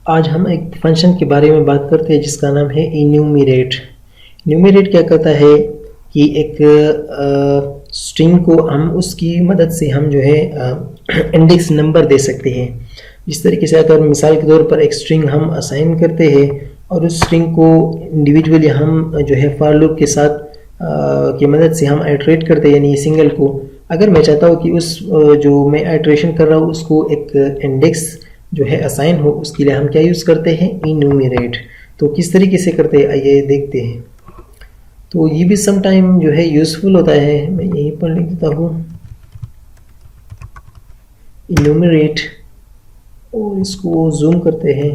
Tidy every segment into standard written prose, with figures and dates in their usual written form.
आज हम एक फंक्शन के बारे में बात करते हैं जिसका नाम है इन्यूमरेट। इन्यूमरेट क्या करता है कि एक स्ट्रिंग को हम उसकी मदद से हम जो है इंडेक्स नंबर दे सकते हैं। जिस तरीके से अगर मिसाल के तौर पर एक स्ट्रिंग हम असाइन करते हैं और उस स्ट्रिंग को इंडिविजुअली हम जो है फॉर लूप के साथ की मदद से हम आइटरेट करते हैं, यानी सिंगल को अगर मैं चाहता हूँ कि उस जो मैं आइटरेशन कर रहा हूँ उसको एक इंडेक्स जो है असाइन हो, उसके लिए हम क्या यूज़ करते हैं, इन्यूमरेट। तो किस तरीके से करते हैं आइए देखते हैं। तो ये भी सम टाइम जो है यूज़फुल होता है। मैं यहीं पर लिख देता हूँ इन्यूमरेट और इसको जूम करते हैं।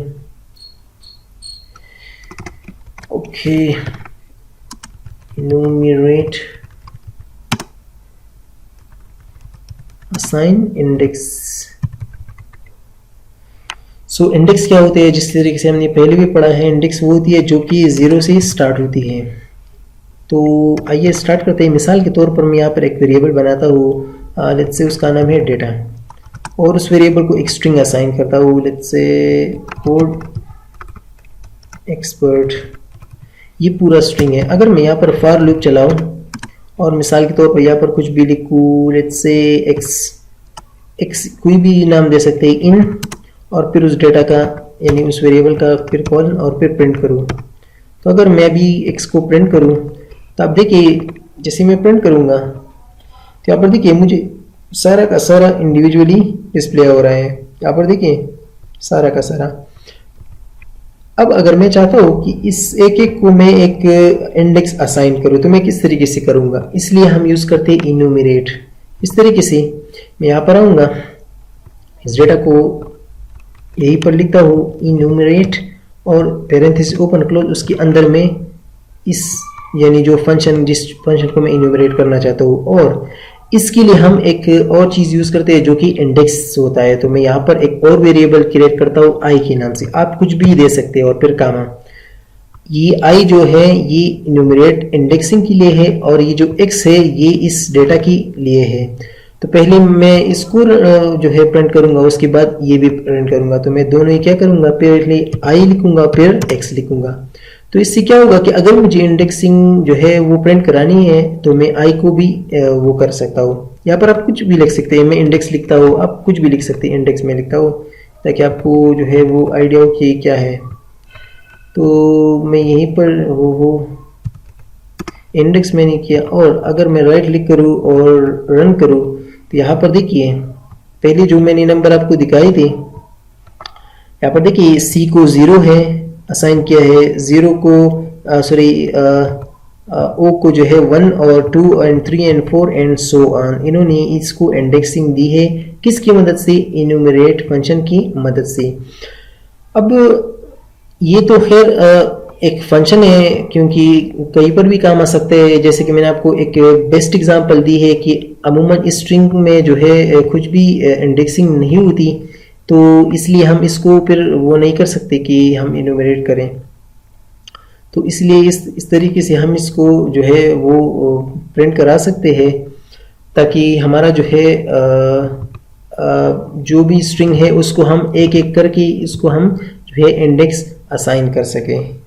Okay, enumerate assign index. So index क्या होते हैं, जिस तरीके से हमने पहले भी पढ़ा है, इंडेक्स वो होती है जो कि 0 से स्टार्ट होती है। तो आइए स्टार्ट करते हैं। मिसाल के तौर पर मैं यहाँ पर एक वेरिएबल बनाता हूँ, लेट्स से उसका नाम है डेटा, और उस वेरिएबल को एक स्ट्रिंग असाइन करता हूँ, लेट्स से कोड एक्सपर्ट। ये पूरा स्ट्रिंग है। अगर मैं यहाँ पर फॉर लूप चलाऊँ और मिसाल के तौर पर यहाँ पर कुछ भी लिखूँ, लेट्स से एक्स कोई भी नाम दे सकते हैं, इन, और फिर उस डेटा का यानी उस वेरिएबल का फिर कॉल और फिर प्रिंट करूँ। तो अगर मैं भी एक्स को प्रिंट करूँ तो आप देखिए जैसे मैं प्रिंट करूँगा तो यहाँ पर देखिए मुझे सारा का सारा इंडिविजुअली डिस्प्ले हो रहा है। यहाँ पर देखिए सारा का सारा। अब अगर मैं चाहता हूँ कि इस एक एक को मैं एक इंडेक्स असाइन करूँ तो मैं किस तरीके से करूँगा, इसलिए हम यूज़ करते हैं इन्यूमरेट। इस तरीके से मैं यहाँ पर आऊँगा, इस डेटा को यहीं पर लिखता हूँ इन्यूमरेट और पैरेंथेसिस ओपन क्लोज, उसके अंदर में इस यानी जो फंक्शन जिस फंक्शन को मैं इन्यूमरेट करना चाहता हूँ। और इसके लिए हम एक और चीज़ यूज़ करते हैं जो कि इंडेक्स होता है। तो मैं यहाँ पर एक और वेरिएबल क्रिएट करता हूँ आई के नाम से। आप कुछ भी दे सकते हैं और फिर कामा। ये आई जो है ये इन्यूमरेट इंडेक्सिंग के लिए है और ये जो एक्स है ये इस डेटा के लिए है। तो पहले मैं इसको जो है प्रिंट करूंगा, उसके बाद ये भी प्रिंट करूंगा। तो मैं दोनों ही क्या करूंगा, पहले आई लिखूंगा फिर एक्स लिखूंगा। तो इससे क्या होगा कि अगर मुझे इंडेक्सिंग जो है वो प्रिंट करानी है तो मैं आई को भी वो कर सकता हूँ। यहाँ पर आप कुछ भी लिख सकते हैं, मैं इंडेक्स लिखता हूँ, आप कुछ भी लिख सकते हैं, इंडेक्स में लिखता हूँ, ताकि आपको जो है वो आइडिया हो कि क्या है। तो मैं यहीं पर वो इंडेक्स मैंने किया, और अगर मैं राइट क्लिक करूँ और रन करूँ तो यहाँ पर देखिए पहले जो मैंने नंबर आपको दिखाई थी, यहाँ पर देखिए सी को 0 है असाइन किया है, 0 को ओ को जो है 1 और 2 and 3 and 4 and so on. इन्होंने इसको इंडेक्सिंग दी है किसकी मदद से, इन्यूमरेट फंक्शन की मदद से। अब ये तो खैर एक फंक्शन है, क्योंकि कहीं पर भी काम आ सकते हैं। जैसे कि मैंने आपको एक बेस्ट एग्जांपल दी है कि अमूमन इस स्ट्रिंग में जो है कुछ भी इंडेक्सिंग नहीं होती, तो इसलिए हम इसको फिर वो नहीं कर सकते कि हम इन्यूमरेट करें। तो इसलिए इस तरीके से हम इसको जो है वो प्रिंट करा सकते हैं, ताकि हमारा जो है जो भी स्ट्रिंग है उसको हम एक एक करके इसको हम जो है इंडेक्स असाइन कर सकें।